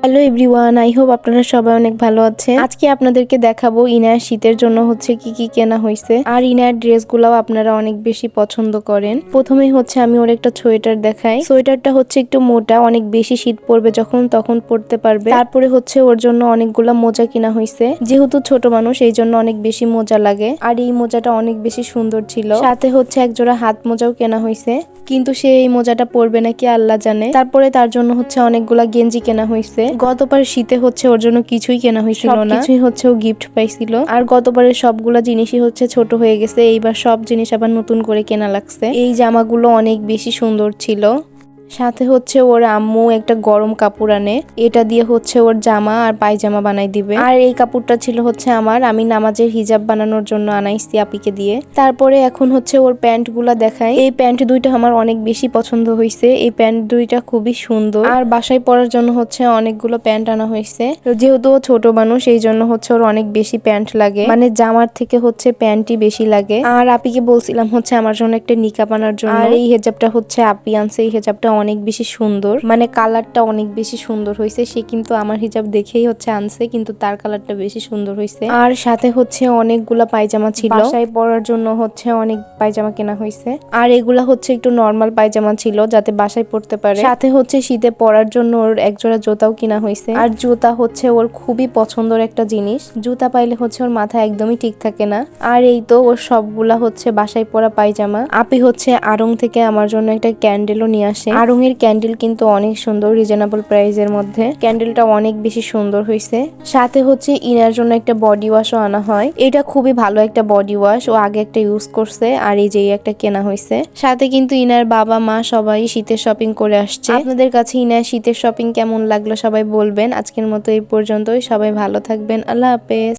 Hello everyone, I hope আপনারা সবাই অনেক ভালো আছেন। আজকে আপনাদেরকে দেখাবো ইনার শীতের জন্য হচ্ছে কি কি কেনা হয়েছে, আর ইনার ড্রেসগুলাও আপনারা অনেক বেশি পছন্দ করেন। প্রথমেই হচ্ছে আমি ওর একটা সোয়েটার দেখাই। সোয়েটারটা হচ্ছে একটু মোটা, অনেক বেশি শীত পড়বে যখন তখন পড়তে পারবে। তারপরে হচ্ছে ওর জন্য অনেকগুলা মোজা কিনা হয়েছে, যেহেতু ছোট মানুষ এই জন্য অনেক বেশি মোজা লাগে, আর এই মোজাটা অনেক বেশি সুন্দর ছিল। সাথে হচ্ছে একজোড়া হাত মোজাও কেনা হয়েছে, কিন্তু সে এই মোজাটা পরবে নাকি আল্লাহ জানে। তারপরে তার জন্য হচ্ছে অনেকগুলা গেঞ্জি কেনা হয়েছে। গতবার শীতে হচ্ছে ওর জন্য কিছুই কেনা হয়েছিল না, কিছুই হচ্ছে ও গিফট পাইছিল। আর গতবারের সবগুলা জিনিসই হচ্ছে ছোট হয়ে গেছে, এইবার সব জিনিস আবার নতুন করে কেনা লাগছে। এই জামাগুলো অনেক বেশি সুন্দর ছিল। সাথে হচ্ছে ওর আম্মু একটা গরম কাপড় আনে, এটা দিয়ে হচ্ছে ওর জামা আর পায়জামা বানাই দিবে। আর এই কাপড়টা ছিল হচ্ছে আমি নামাজের হিজাব বানানোর জন্য আনাইছি আপিকে দিয়ে। তারপরে এখন হচ্ছে ওর প্যান্ট গুলা দেখাই। এই প্যান্ট দুইটা আমার অনেক বেশি পছন্দ হয়েছে, এই প্যান্ট দুইটা খুবই সুন্দর। আর বাসায় পরার জন্য হচ্ছে অনেকগুলো প্যান্ট আনা হয়েছে, যেহেতু ও ছোট মানুষ এই জন্য হচ্ছে ওর অনেক বেশি প্যান্ট লাগে, মানে জামার থেকে হচ্ছে প্যান্টই বেশি লাগে। আর আপিকে বলছিলাম হচ্ছে আমার জন্য একটা নিকাব আনার জন্য। আর এই হেজাবটা হচ্ছে আপি আনছে, এই হেজাবটা অনেক বেশি সুন্দর, মানে কালারটা অনেক বেশি সুন্দর হয়েছে। সে কিন্তু আমার হিজাব দেখেই হচ্ছে আনছে, কিন্তু তার কালারটা বেশি সুন্দর হয়েছে। আর সাথে হচ্ছে অনেকগুলা পায়জামা ছিল, বাসায় পরার জন্য হচ্ছে অনেক পায়জামা কেনা হয়েছে। আর এগুলা হচ্ছে একটু নরমাল পায়জামা ছিল, যাতে বাসায় পড়তে পারে। সাথে হচ্ছে শীতে পরার জন্য ওর একজোড়া জুতাও কিনা হয়েছে। আর জুতা হচ্ছে ওর খুবই পছন্দের একটা জিনিস, জুতা পাইলে হচ্ছে ওর মাথা একদমই ঠিক থাকে না। আর এই তো ওর সবগুলা হচ্ছে বাসায় পরা পায়জামা। আপি হচ্ছে আড়ং থেকে আমার জন্য একটা ক্যান্ডেলও নিয়ে আসে। আড়ং এর ক্যান্ডেল কিন্তু অনেক সুন্দর, রিজনেবল প্রাইসের মধ্যে। ক্যান্ডেলটা অনেক বেশি সুন্দর হয়েছে। সাথে হচ্ছে ইনার জন্য একটা বডি ওয়াশও আনা হয়, এটা খুবই ভালো একটা বডি ওয়াশ, ও আগে একটা ইউজ করছে, আর এই যে একটা কেনা হয়েছে। সাথে কিন্তু ইনার বাবা মা সবাই শীতের শপিং করে আসছে। আপনাদের কাছে ইনার শীতের শপিং কেমন লাগলো সবাই বলবেন। আজকের মতো এই পর্যন্তই, সবাই ভালো থাকবেন, আল্লাহ হাফেজ।